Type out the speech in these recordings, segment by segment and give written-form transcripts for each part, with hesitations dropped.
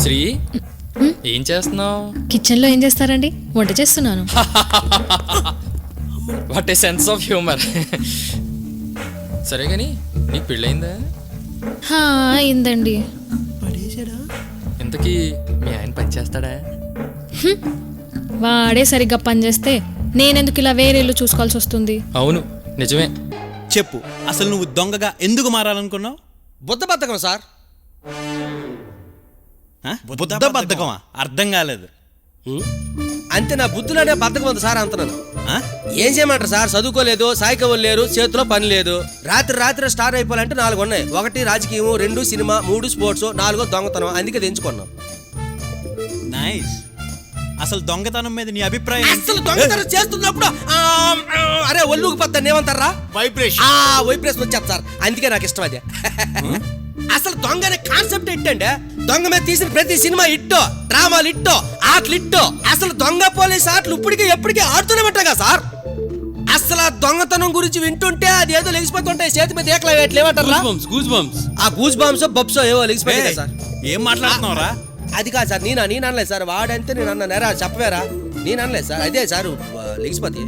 శ్రీ ఏం చేస్తున్నావు? కిచెన్లో ఏం చేస్తారండి? వంట చేస్తున్నాను. What a sense of humour. సరే కానీ నీకు పెళ్ళయిందా? అయిందండి. ఇంతకీ మీ ఆయన పని చేస్తాడా? వాడే సరిగ్గా పని చేస్తే నేనెందుకు ఇలా వేరే ఇల్లు చూసుకోవాల్సి వస్తుంది? అవును నిజమే. చెప్పు, అసలు నువ్వు దొంగగా ఎందుకు మారాలనుకున్నావు? బుద్ధబద్ధకం సార్. బుద్ధబద్ధకమా? అర్థం కాలేదు. అంతే, నా బుద్ధులోనే బద్ధకం ఉంది సార్ అంటున్నాను. ఏం చేయమంటారు సార్? చదువుకోలేదు, సాయికవులు లేరు, చేతిలో పని లేదు. రాత్రి స్టార్ అయిపోవాలంటే 4 ఉన్నాయి. 1 రాజకీయం, 2 సినిమా, 3 స్పోర్ట్స్, 4 దొంగతనం. అందుకే తెంచుకున్నాం. నైస్. అసలు దొంగతనం మీద నీ అభిప్రాయం? అసలు దొంగతనం చేస్తున్నప్పుడు అరే ఒళ్ళుకు పద్దాన్ని ఏమంటారా? వైబ్రేషన్ వచ్చేది సార్. అందుకే నాకు ఇష్టం అది. అసలు దొంగ అనే కాన్సెప్ట్ ఏంటంటే, దొంగ మీద తీసిన ప్రతి సినిమా ఇట్టో, డ్రామాలు ఇట్టో, ఆటలు ఇట్టో. అసలు దొంగ పోలీస్ ఆటలు ఇప్పటికీ ఎప్పటికీ ఆడుతూనే ఉంటాగా సార్. అసలు ఆ దొంగతనం గురించి వింటుంటే అది ఏదో లెగిసిపోతుంటాయి చేతి మీద ఏకలా ఏమంటారా? ఆ గూజ్ బాంబ్స్ బబ్సో ఏవో లెగిసిపోయాయి సార్. ఏం మాట్లాడుతున్నావురా? అది కాదు సార్, నేను అనలేదు సార్. వాడంతే నేను అన్నారా? చెప్పవేరా? నేను అనలేదు సార్. అదే సార్ లెగిసిపోతే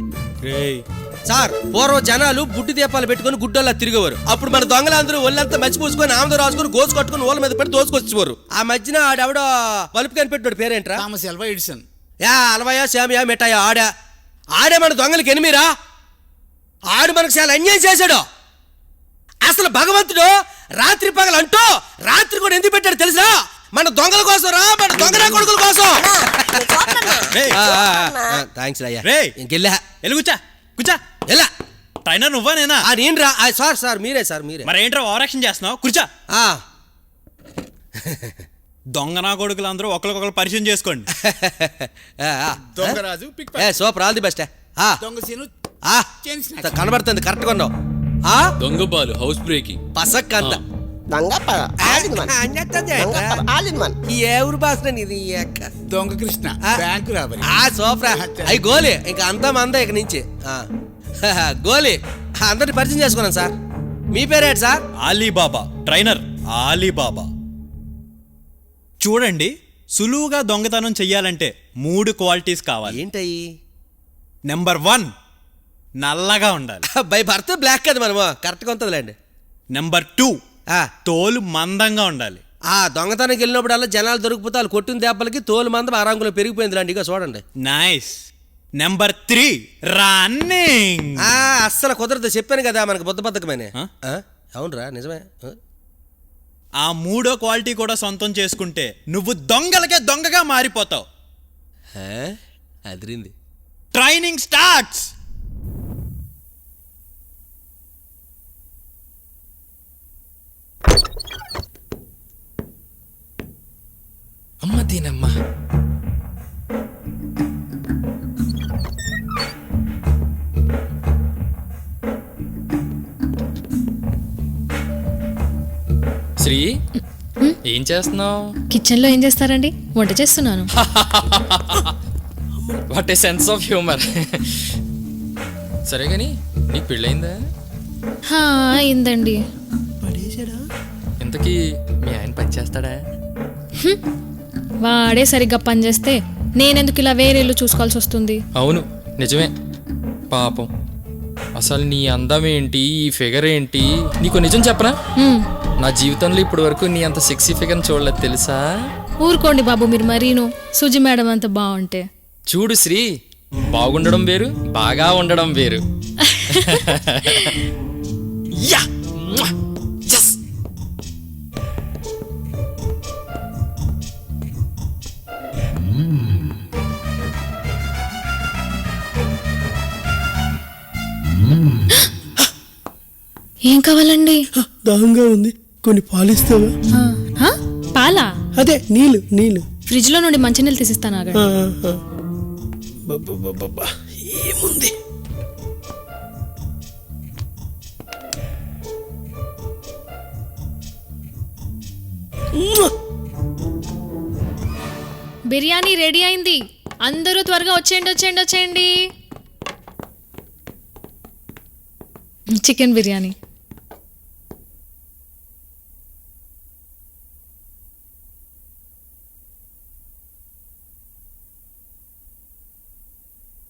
సార్. పూర్వం జనాలు బుడ్డి దీపాలు పెట్టుకుని గుడ్డోళ్ళ తిరిగేవారు. అప్పుడు మన దొంగలందరూ ఒళ్ళంతా మర్చిపోసుకొని ఆమె రాసుకుని గోసు కట్టుకుని ఓళ్ళ మీద పెట్టి దోసుకొచ్చేవారు. ఆ మధ్యన ఆడెవడో బలుపు కనిపెట్టాడు, పేరేంట్రా? అలవయా శామియా మిఠాయా ఆడే మన దొంగలకి ఎనిమిరా. ఆడు మనకు చాలా అన్యాయం చేశాడు. అసలు భగవంతుడు రాత్రి పగలు అంటూ రాత్రి కూడా ఎందుకు పెట్టాడు తెలుసా? మన దొంగల కోసం రా, మన దొంగ కొడుకుల కోసం. థ్యాంక్స్ అయ్యా. ఇంకెళ్ళా కూర్చా కూర్చా. ఎలా ట్రైనర్ నువ్వా నేనా? నేను రా సార్ మీరే సార్ మీరే. మరి ఏంట్రా ఓవర్ యాక్షన్ చేస్తున్నావు? కూర్చా. దొంగ నా కొడుకులు అందరూ ఒకరికొకరు పరిచయం చేసుకోండి. Super, all the best. కనబడుతుంది కరెక్ట్ గా ఉన్నావు. దొంగ బాలు హౌస్ బ్రేకింగ్ పసక్ అంత ఏ ఊరు భాష ఇది? దొంగ కృష్ణ బ్యాంకు రాబరి. సూపర్. అయ్యి గోలీ ఇంకా అంతా మంద ఇక నుంచి. గోలీ అందరిని పరిచయం చేసుకున్నాను సార్. మీ పేరేంటి సార్? అలీబాబా. Trainer Alibaba. చూడండి, సులువుగా దొంగతనం చెయ్యాలంటే 3 క్వాలిటీస్ కావాలి. ఏంటయ్యి? నెంబర్ 1 నల్లగా ఉండాలి. బై బర్త్ బ్లాక్ కదా మనము, కరెక్ట్గా ఉంటుందిలేండి. నెంబర్ 2 తోలు మందంగా ఉండాలి. దొంగతనానికి వెళ్ళినప్పుడల్లా జనాలు దొరికిపోతే వాళ్ళు కొట్టిన దెబ్బలకి తోలు మందం ఆరంగులో పెరిగిపోయింది రండి. ఇక చూడండి. నైస్. Number 3 running. అస్సలు కుదరదు, చెప్పాను కదా మనకు బుద్ధబద్ధకమని. అవునరా, నిజమే. ఆ 3వ క్వాలిటీ కూడా సొంతం చేసుకుంటే నువ్వు దొంగలకే దొంగగా మారిపోతావు. అదిరింది. Training starts. అమ్మ దీనమ్మ. శ్రీ ఏం చేస్తున్నావు? కిచెన్లో ఏం చేస్తారండి? వంట చేస్తున్నాను. What a sense of humour. సరే కానీ నీకు పెళ్ళయిందా? అయిందండి. ఇంతకీ మీ ఆయన పని చేస్తాడా? వాడే సరిగ్గా పని చేస్తే నేనెందుకు ఇలా వేరే ఇల్లు చూసుకోవాల్సి వస్తుంది? అవును నిజమే. పాపం. అసలు నీ అందం ఏంటి, ఈ ఫిగర్ ఏంటి? నీకు నిజం చెప్పనా? నా జీవితంలో ఇప్పటి వరకు నీ అంత సెక్సీ ఫిగర్ చూడలేదు తెలుసా? ఊరుకోండి బాబు, మీరు మరీను సుజి మేడం అంత బాగుంటే. చూడు శ్రీ, బాగుండడం వేరు, బాగా ఉండడం వేరు. ఏం కావాలండి? దాహంగా ఉంది, కొన్ని పాలిస్తావా? పాలా? అదే నీళ్ళు. ఫ్రిడ్జ్ లో నుండి మంచినీళ్ళు తీసిస్తాను. ఏముంది? బిర్యానీ రెడీ అయింది, అందరూ త్వరగా వచ్చేయండి. చికెన్ బిర్యానీ.